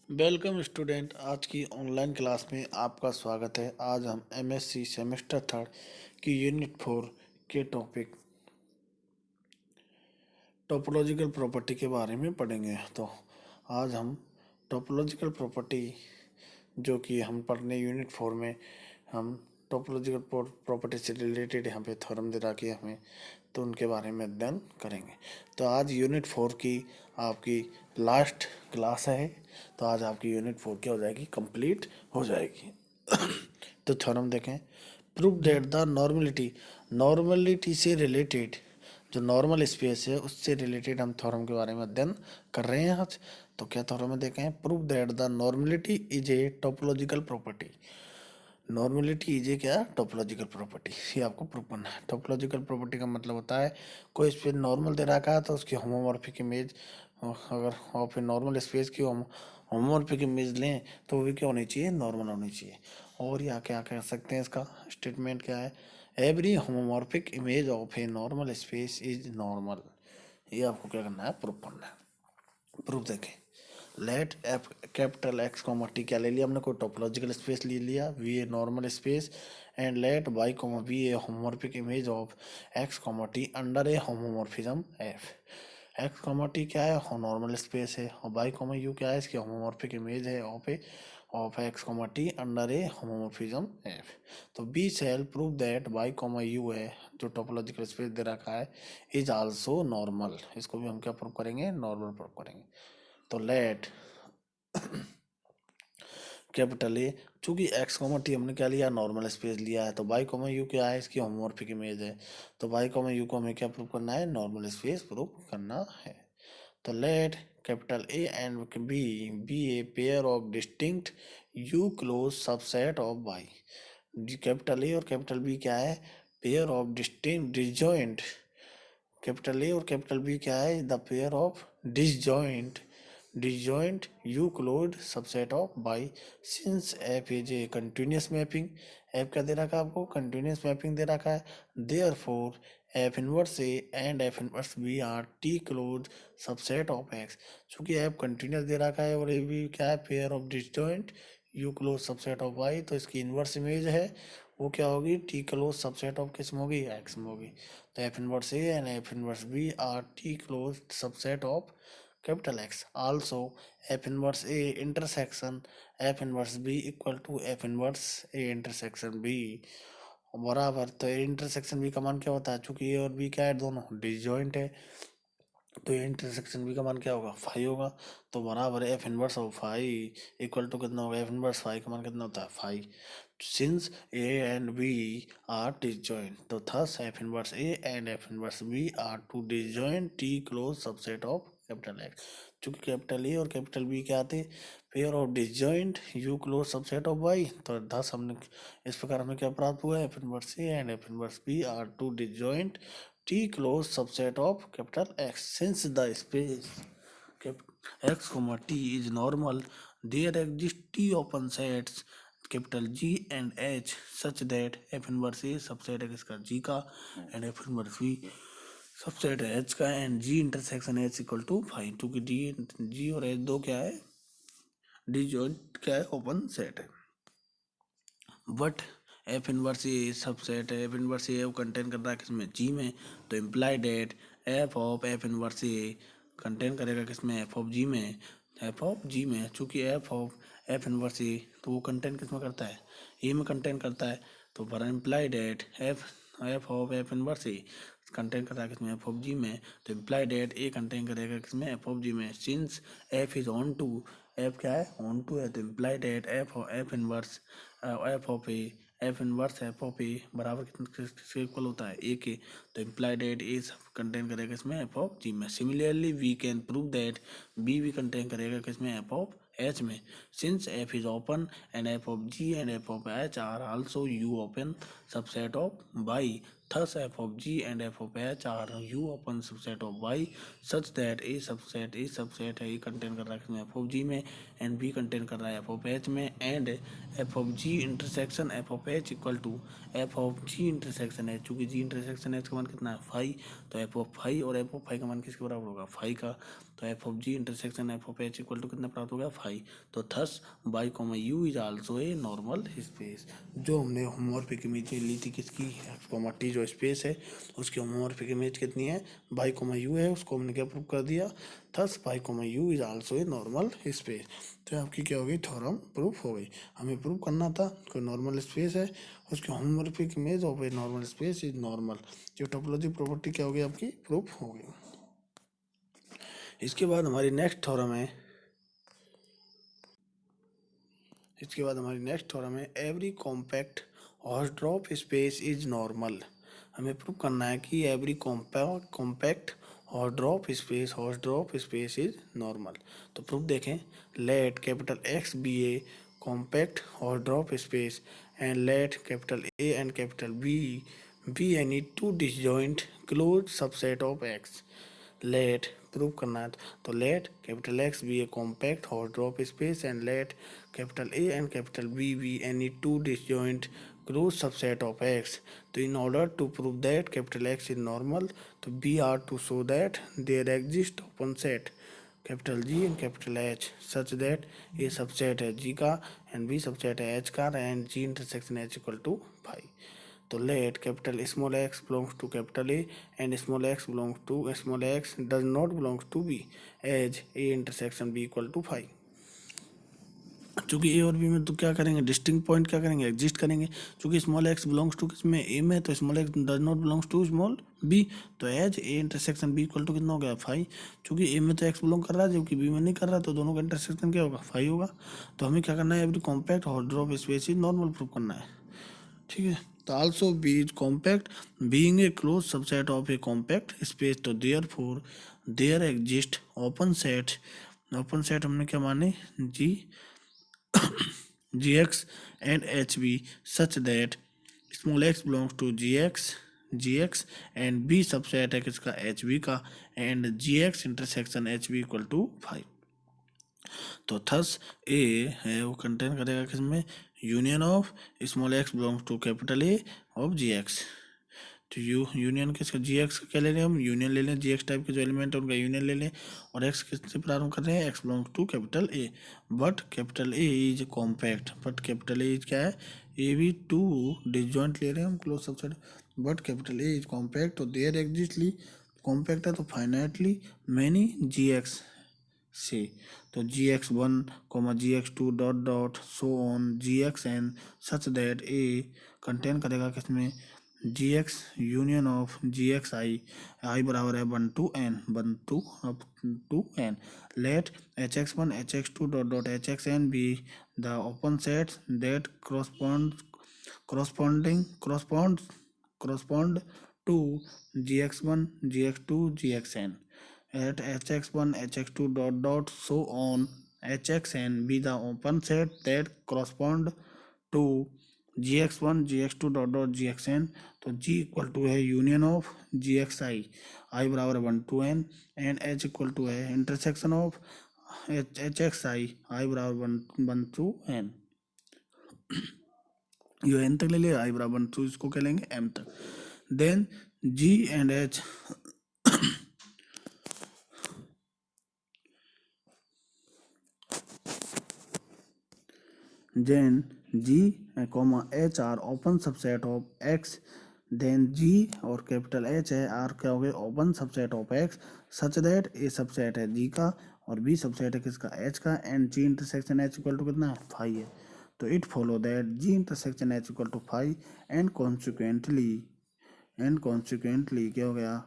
Welcome student. आज की online class में आपका स्वागत है। आज हम एमएससी सेमेस्टर थर्ड की यूनिट 4 के टॉपिक टोपोलॉजिकल प्रॉपर्टी के बारे में पढ़ेंगे। तो आज हम टोपोलॉजिकल प्रॉपर्टी जो कि हम पढ़ने यूनिट 4 में हम टोपोलॉजिकल प्रॉपर्टी से रिलेटेड यहाँ पे थ्योरम दे रखी है हमें, तो उनके बारे में अध्ययन करेंगे। तो आज यूनिट 4 की आपकी लास्ट क्लास है। तो आज आपकी यूनिट 4 क्या हो जाएगी, कंप्लीट हो जाएगी। तो थ्योरम देखें। प्रूव दैट द नॉर्मलिटी से रिलेटेड, जो नॉर्मल स्पेस है उससे रिलेटेड हम थ्योरम के बारे में अध्ययन कर रहे हैं आज। तो क्या थ्योरम में देखें। Prove that the normality is a topological property. Normality is a क्या, टोपोलॉजिकल प्रॉपर्टी। ये आपको प्रूव करना है। टोपोलॉजिकल प्रॉपर्टी का मतलब होता है कोई स्पेस नॉर्मल दे रखा है तो उसकी होमोमॉर्फिक इमेज, अगर आप नॉर्मल स्पेस की होमोमॉर्फिक इमेज लें तो वो भी क्या होनी चाहिए, नॉर्मल होनी चाहिए। और या क्या कह सकते हैं, इसका स्टेटमेंट क्या है, every homomorphic image of A normal space is normal. ये आपको क्या करना है, प्रूव करना है। प्रूफ देखें। Let F capital X comma T क्या ले लिया हमने, कोई टोपोलॉजिकल स्पेस ले लिया, be a normal space, and let Y comma be a homomorphic image of X comma T under a homomorphism F. X comma T क्या है, normal space है, और वाई कॉमा यू क्या है, इसकी होमोमॉर्फिक इमेज है of X comma T under a homomorphism F. तो we shall prove that Y comma U है, जो टोपोलॉजिकल स्पेस दे रखा है, इज आल्सो नॉर्मल। इसको भी हम क्या प्रूव करेंगे, नॉर्मल प्रूव करेंगे। तो लेट कैपिटल ए, चूंकि एक्स कॉमा टी हमने क्या लिया, नॉर्मल स्पेस लिया है, तो वाई कॉमा यू क्या है, इसकी होमोमॉर्फिक इमेज है। तो वाई कॉमा यू को हमें क्या प्रूव करना है, नॉर्मल स्पेस प्रूव करना है। तो let capital A and B be a pair of distinct U close subset of Y. Capital A और कैपिटल बी क्या है, pair of distinct disjoint. Capital A और कैपिटल बी क्या है, the pair of disjoint u closed subset of by since f is a continuous mapping। f क्या दे रखा है आपको, continuous mapping दे रखा है। therefore f inverse a and f inverse b are t closed subset of x। चूंकि f continuous दे रखा है और a भी क्या है, pair of disjoint u closed subset of y, तो इसकी इनवर्स इमेज है वो क्या होगी, टी क्लोज सबसेट ऑफ किस में होगी, एक्स में होगी। तो F inverse A and F inverse B are T close subset of capital X. Also F inverse A intersection F inverse B equal to F inverse A intersection B बराबर। तो intersection B का मान क्या होता है, चूंकि ए और B क्या है, दोनों डिसजॉइंट है, तो ये इंटरसेक्शन बी का मान क्या होगा, 5 होगा। तो बराबर F inverse of 5 equal to कितना होगा, एफ इनवर्स 5 का मान कितना होता है, 5। Since A and B are disjoint, तो thus F inverse A and F inverse B are two disjoint T close subset of capital X. चूंकि कैपिटल ए और कैपिटल बी क्या आते, pair of disjoint U close subset of Y, तो thus हमने इस प्रकार हमें क्या प्राप्त हुआ है, F inverse A and F inverse B are two disjoint T closed subset of capital X. Since the space X comma T is normal, there exist T open sets capital G and H such that F inverse A subset X का G का and F inverse B subset H का and G intersection H equal to 5, क्योंकि G और H दो क्या है, disjoint क्या है, ओपन सेट है। But F inverse A subset है, एफ इनवर्स ए कंटेन कर रहा है किसमें, जी में, तो imply that F of F inverse A contain करेगा किसमें, एफ ऑफ जी में, एफ ऑफ जी में। चूंकि एफ ऑफ एफ इनवर्स ए तो वो कंटेन किसमें करता है, ए में कंटेन करता है। तो पर imply that F F of F inverse A contain कर रहा है किसमें, एफ ऑफ जी में, तो इम्प्लाई डेट ए कंटेन करेगा किसमें, एफ ऑफ जी में। Since F is onto, F क्या है, ऑन टू है, तो imply that F inverse F of A F inverse F of A बराबर किसके इक्वल होता है, ए के। तो इम्प्लाइड एट ए सब कंटेन करेगा इसमें, एफ ऑफ जी में। Similarly we can prove that B भी कंटेन करेगा किसमें, एफ ऑफ एच में। Since F is open and F of G and F of H are also U open subset of Y, Thus f of g and f of h are u upon subset of y such that a subset है, ये contain कर रहा है इसमें f of g में and b contain कर रहा है f of h में, and f of g intersection f of h equal to f of g intersection h, चूँकि g इंटरसेक्शन h का मान कितना है फाई, तो f of फाई और f of फाई का मान किसके बराबर होगा फाई का, तो f of g intersection f of h equal to कितना प्राप्त हो गया फाई। तो thus y comma u is also a normal space. जो हमने होमोमॉर्फिक इमेज ली थी किसकी f कॉमा t जो स्पेस है उसकी होमोमॉर्फिक इमेज कितनी है y कॉमा u है, उसको हमने क्या प्रूव कर दिया, thus y comma u is also a normal space. तो आपकी क्या हो गई थ्योरम प्रूफ हो गई। हमें प्रूव करना था कोई नॉर्मल स्पेस है उसकी homomorphic image of A normal space is normal. जो टोपोलॉजी प्रॉपर्टी क्या हो गई आपकी प्रूफ हो गई। इसके बाद हमारी नेक्स्ट थ्योरम है every compact Hausdorff space is normal. हमें प्रूव करना है कि every compact Hausdorff space is normal. तो प्रूफ देखें, let capital X be a compact Hausdorff space and let capital A and capital B any two disjoint close subset of X. Let prove करना है तो let capital X be a compact Hausdorff space and let capital A and capital B any two disjoint close subset of X. तो in order to prove that capital X is normal, तो we are to show that there exist open set capital G and capital H such that A subset है G का and B subset है H का and G intersection H equal to five. तो let capital small X belongs to capital A and small X belongs to small X does not belongs to be as A intersection B equal to five. चूँकि A और B में तो क्या करेंगे distinct point क्या करेंगे exist करेंगे। चूँकि स्मॉल एक्स बिलोंग्स टू किसमें ए में, तो small X does not belongs to small B, तो as A intersection B equal to कितना हो गया फाइव। चूँकि ए में तो एक्स बिलोंग कर रहा है जबकि बी में नहीं कर रहा, तो दोनों का इंटरसेक्शन क्या होगा फाइव होगा। तो हमें क्या करना है every compact Hausdorff space is normal prove करना है, ठीक है। तो also B is compact being a close subset of a compact space, तो therefore there exist open set हमने क्या माने G gx and hb such that small x belongs to gx and b subset है किसका hb का and gx intersection hb equal to 5। तो thus A है वो कंटेन करेगा किसमें union of small X belongs to capital A of G X. तो union किसका जी एक्स का क्या ले लें हम यूनियन ले लें, जी एक्स टाइप के जो एलिमेंट है उनका यूनियन ले लें और एक्स किससे प्रारंभ कर रहे हैं X belongs to capital A, but capital A is compact, but capital A is क्या है ए भी टू डिसजॉइंट ले रहे हैं हम close subset, but capital A is compact, तो देयर एग्जिस्टली कॉम्पैक्ट है तो फाइनाइटली मैनी जी एक्स से, तो G X one comma G X two dot dot so on G X N such that A contain करेगा किसमें G X union of G X I बराबर है one to up to N. Let H X one H X two dot dot H X N be the open sets that correspond to gx1 gx2 gxn at hx1 hx2 dot dot so on hxn be the open set that correspond to gx1 gx2 dot dot gxn। तो g equal to है union of G X I बराबर one to N and h equal to है intersection of H X I बराबर one to N, ये N तक ले लिया आई बराबर टू इसको क्या लेंगे एम तक। Then G and H then g comma h are open subset of x, then g और कैपिटल h है r क्या हो गए open subset of x such that A subset है g का और b सबसेट है किसका h का and g intersection h equal to कितना है 5 है। तो it follow that g intersection h equal to 5 and consequently क्या हो गया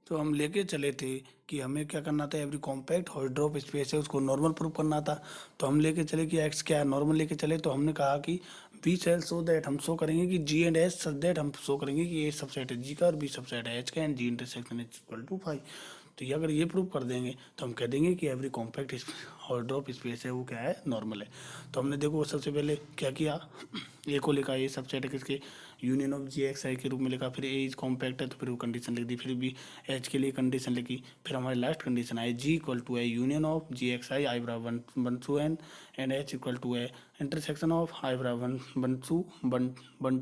तो हम लेके चले थे कि हमें क्या करना था एवरी कॉम्पैक्ट हॉर्सड्रॉप स्पेस है उसको नॉर्मल प्रूव करना था। तो हम लेके चले कि एक्स क्या है नॉर्मल लेके चले, तो हमने कहा कि बी सेल सो दैट हम शो करेंगे कि G and H such that हम शो करेंगे कि ए सबसेट है जी का और बी सबसेट है एच का and G intersection H equal to 5। तो ये अगर ये प्रूव कर देंगे तो हम कह देंगे कि एवरी कॉम्पैक्ट हाइड्रोप स्पेस है वो क्या है, नॉर्मल है। तो हमने देखो सबसे पहले क्या किया, ए को लिखा, ये सबसेट है किसके, यूनियन ऑफ जी एक्स आई के रूप में लिखा, फिर ए इज कॉम्पैक्ट है तो फिर वो कंडीशन लिख दी, फिर भी एच के लिए कंडीशन लिखी, फिर हमारी last condition I G equal to A union of G X I I बराबर one to N and H equal to A intersection of I बराबर one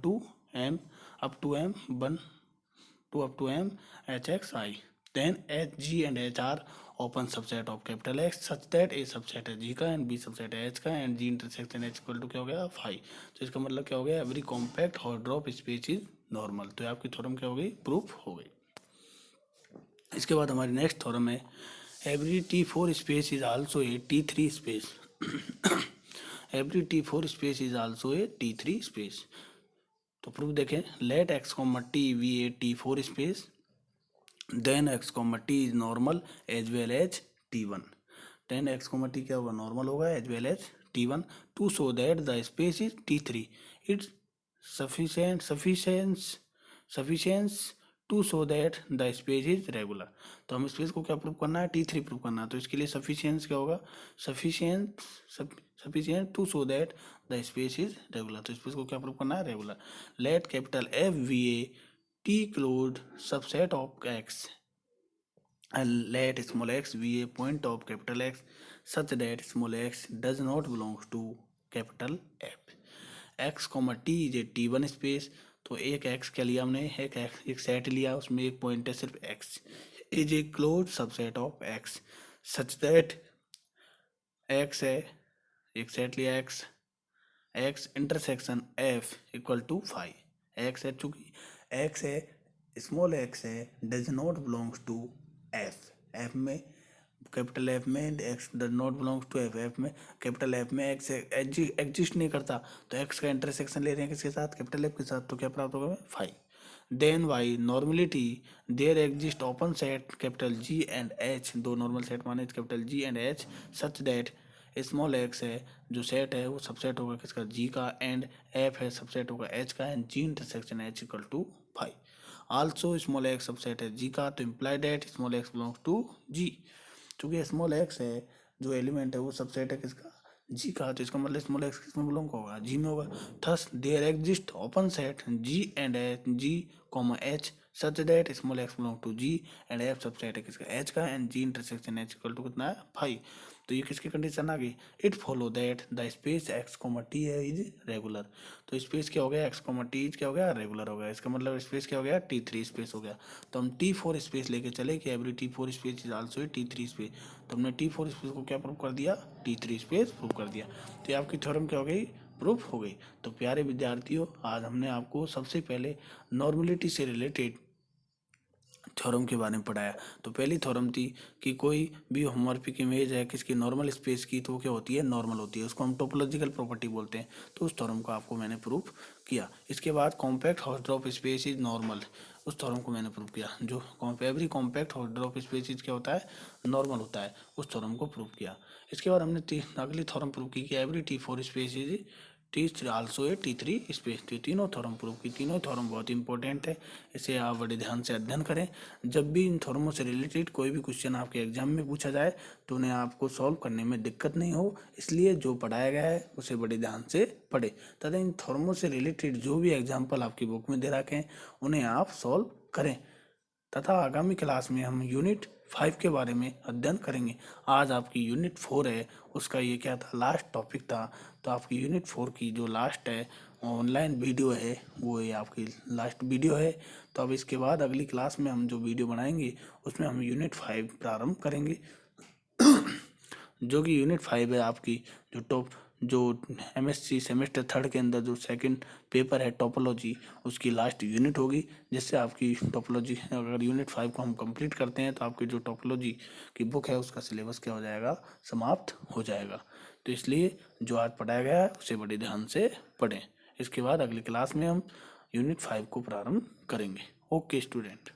to M up to M one to up to M H X I. Then H, G and H are open subset of capital X such that A subset है G का and B subset है H का and G intersection H equal to क्या हो गया, phi। तो इसका मतलब क्या हो गया, every compact Hausdorff space is normal. तो आपकी थ्योरम क्या हो गई, प्रूफ हो गई। इसके बाद हमारी नेक्स्ट थ्योरम है every T4 space is also a T3 space every T4 space is also a T3 space। तो प्रूफ देखें, let x, t be a T4 space then x, t is normal as well as t1। then x, t क्या होगा, normal होगा as well as t1 to show that the space is t3 it's sufficient to show that the space is regular। तो हम space को क्या prove करना है, t3 prove करना है। तो इसके लिए सफिशियंस क्या होगा, sufficient to show that the space is regular. तो स्पेस को क्या प्रूव करना है, regular. Let capital F be a T closed subset of X and let small x be a point of capital X such that small x does not belong to capital F। x, t is a T1 space। तो एक x क्या लिया हमने, एक set लिया, उसमें एक point है सिर्फ x is a closed subset of X such that x है, एक सेट लिया x intersection f equal to phi. x है, चूंकि x है, स्मॉल x है, does not belongs to f में, कैपिटल f में x does not belongs to f में कैपिटल f में x एग्जिस्ट नहीं करता। तो x का इंटरसेक्शन ले रहे हैं किसके साथ, कैपिटल f के साथ। तो क्या प्राप्त होगा हमें, phi. Then by normality there exist open set capital G and H, दो नॉर्मल सेट माने capital G and H such that small x है जो सेट है वो सबसेट होगा किसका, G का, एंड f है सबसेट होगा H का, and G intersection H equal to phi. Also small x subset है G का, तो imply that small x belongs to G। चूंकि स्मॉल x है जो एलिमेंट है वो सबसेट है किसका, G का, तो इसका मतलब स्मॉल x किसमें बिलोंग होगा, G में होगा। Thus there exist open set G and G H such that small x belong to G and f subset है किसका, H का, and G intersection H equal to कितना है, फाई। तो ये किसकी कंडीशन आ गई, it follow that the space x, t है इज रेगुलर। तो स्पेस क्या हो गया, x, t इज क्या हो गया, रेगुलर हो गया। इसका मतलब स्पेस क्या हो गया, T3 स्पेस हो गया। तो हम T4 स्पेस लेके चले कि every T4 space is also A T3 space. तो हमने T4 स्पेस को क्या प्रूव कर दिया, T3 स्पेस प्रूव कर दिया। तो ये आपकी थ्योरम क्या हो गई, प्रूफ हो गई। तो प्यारे विद्यार्थियों, आज हमने आपको सबसे पहले नॉर्मलिटी से रिलेटेड थ्योरम के बारे में पढ़ाया। तो पहली थ्योरम थी कि कोई भी होमोमॉर्फिक इमेज है किसकी, नॉर्मल स्पेस की, तो वो क्या होती है, नॉर्मल होती है, उसको हम टोपोलॉजिकल प्रॉपर्टी बोलते हैं। तो उस थ्योरम को आपको मैंने प्रूफ किया। इसके बाद कॉम्पैक्ट हाइड्रोप स्पेस इज नॉर्मल, उस थ्योरम को मैंने प्रूव किया। जो एवरी कॉम्पैक्ट हाइड्रोप स्पेस इज क्या होता है, नॉर्मल होता है, उस थ्योरम को प्रूव किया। इसके बाद हमने अगली थ्योरम प्रूव की कि every T4 space is T3 also a T3 space. तो तीनों थ्योरम प्रूव की, तीनों थ्योरम बहुत इंपॉर्टेंट है, इसे आप बड़े ध्यान से अध्ययन करें। जब भी इन थ्योरमों से रिलेटेड कोई भी क्वेश्चन आपके एग्जाम में पूछा जाए तो उन्हें आपको सॉल्व करने में दिक्कत नहीं हो, इसलिए जो पढ़ाया गया है उसे बड़े ध्यान से पढ़ें तथा इन थ्योरमों से रिलेटेड जो भी एग्जाम्पल आपकी बुक में दे रखे हैं उन्हें आप सॉल्व करें। तथा आगामी क्लास में हम यूनिट 5 के बारे में अध्ययन करेंगे। आज आपकी यूनिट 4 है, उसका ये क्या था, लास्ट टॉपिक था। तो आपकी यूनिट 4 की जो लास्ट है ऑनलाइन वीडियो है, वो ये आपकी लास्ट वीडियो है। तो अब इसके बाद अगली क्लास में हम जो वीडियो बनाएंगे उसमें हम यूनिट 5 प्रारंभ करेंगे जो कि यूनिट 5 है आपकी जो MSc सेमेस्टर 3 के अंदर जो सेकंड पेपर है टोपोलॉजी, उसकी लास्ट यूनिट होगी। जिससे आपकी टोपोलॉजी, अगर यूनिट 5 को हम कंप्लीट करते हैं तो आपकी जो टोपोलॉजी की बुक है उसका सिलेबस क्या हो जाएगा, समाप्त हो जाएगा। तो इसलिए जो आज पढ़ाया गया है उसे बड़े ध्यान से पढ़ें। इसके बाद अगली क्लास में हम यूनिट 5 को प्रारंभ करेंगे। Okay student.